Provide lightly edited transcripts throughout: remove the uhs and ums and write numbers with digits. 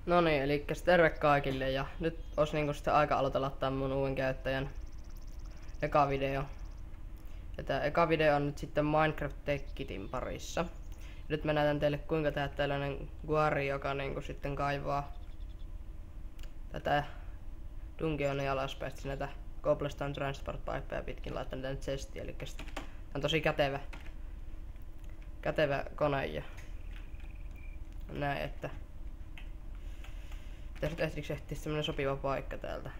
No niin, eli terve kaikille ja nyt olisi niinku sitten aika aloitella tämän mun uuden käyttäjän eka video. Ja tää eka video on nyt sitten Minecraft Tech Kitin parissa. Ja nyt mä näytän teille kuinka tehdä tällainen guari, joka niinku sitten kaivaa tätä dungeonia alaspäin näitä cobblestone transport pipeja pitkin laittaa tänne chestiin, eli on tosi kätevä kone ja näin, että pitäisi nyt ehtiä semmonen sopiva paikka täältä.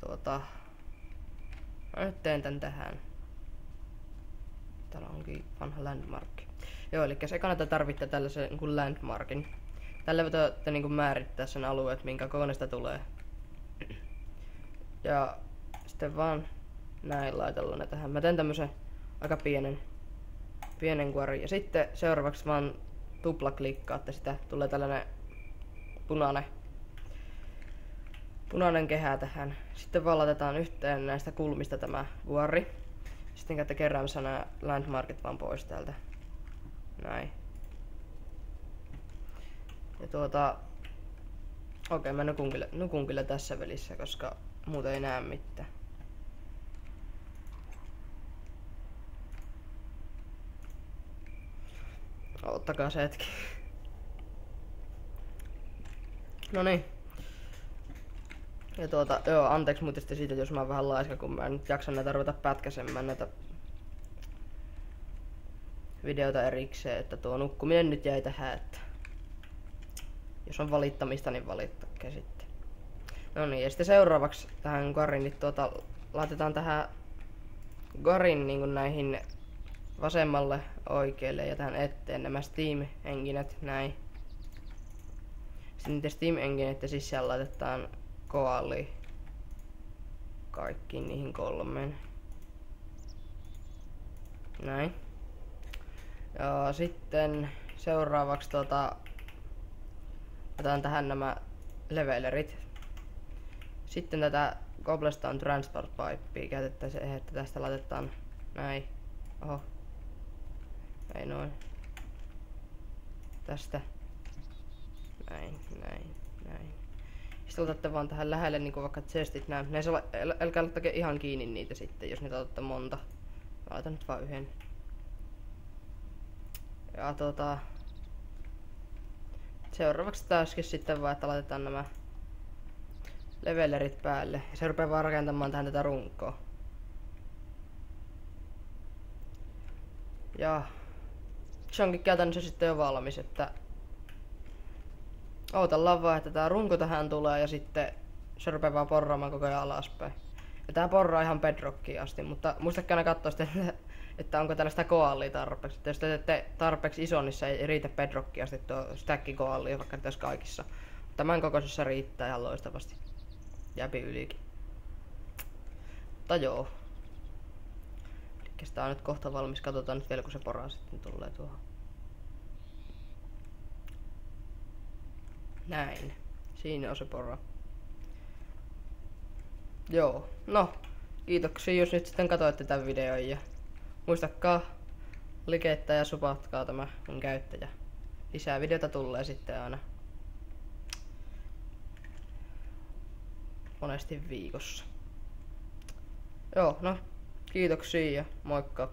Ja mä nyt teen tän tähän. Täällä onkin vanha landmark. Joo, eli ekana te tarvitte tällaisen niin landmarkin. Tällä voitte niin määrittää sen alueet, minkä kokoinen tulee. Ja sitten vaan näin laitella ne tähän. Mä teen tämmösen aika pienen kuorin. Ja sitten seuraavaksi vaan tuplaklikkaatte sitä. Tulee tällainen punainen kehä tähän. Sitten vaan laitetaan yhteen näistä kulmista tämä kuori. Sitten käytte keräämässä nämä landmarkit vaan pois täältä. Näin. Ja okei, mä nukun kyllä tässä välissä, koska muuten ei näe mitään. Ottakaa se hetki. Noniin. Ja joo, anteeksi muuten siitä, jos mä oon vähän laiska, kun mä en nyt jaksa näitä ruveta pätkäsemään näitä videoita erikseen, että tuo nukkuminen nyt jäi tähän, että jos on valittamista, niin valittakaa sitten. No niin, ja sitten seuraavaksi tähän guariin, niin laitetaan tähän guarin niin näihin vasemmalle, oikealle ja tähän eteen nämä Steam-enginet, näin. Sitten niitä Steam-engineiden sisään laitetaan koali kaikkiin niihin kolmeen. Näin. Ja sitten seuraavaksi otetaan tähän nämä levelerit. Sitten tätä cobblestone transport pipea käytettäisiin, että tästä laitetaan näin. Oho. Ei noin. Tästä. Näin. Sitten otatte vaan tähän lähelle niinku vaikka chestit näin. Älkää laittake ihan kiinni niitä sitten, jos niitä otatte monta. Mä laitan nyt vaan yhden. Ja seuraavaksi taaskin sitten vaan, että laitetaan nämä levelerit päälle. Ja se rupeaa vaan rakentamaan tähän tätä runkoa. Ja se onkin käytännössä sitten jo valmis, että odotellaan vaan, että tää runko tähän tulee ja sitten se rupeaa vaan porraamaan koko ajan alaspäin. Ja tää porraa ihan bedrockiin asti, mutta muistakaa aina katsoa sitten, että onko tällaista koalia tarpeeksi. Että jos te teette tarpeeksi iso, niin se ei riitä bedrockiin asti tuo stack koalia, vaikka tässä kaikissa. Tämän kokoisessa riittää ihan loistavasti. Jääpi ylikin. Mutta joo. Elikkä tää on nyt kohta valmis. Katsotaan nyt vielä, kun se poraa sitten tulee tuohon. Näin. Siinä on se pora. Joo. No. Kiitoksia, jos nyt sitten katsoitte tämän videon. Ja muistakaa likettää ja supatkaa tämä mun käyttäjä. Lisää videota tulee sitten aina monesti viikossa. Joo, no. Kiitoksia ja moikka.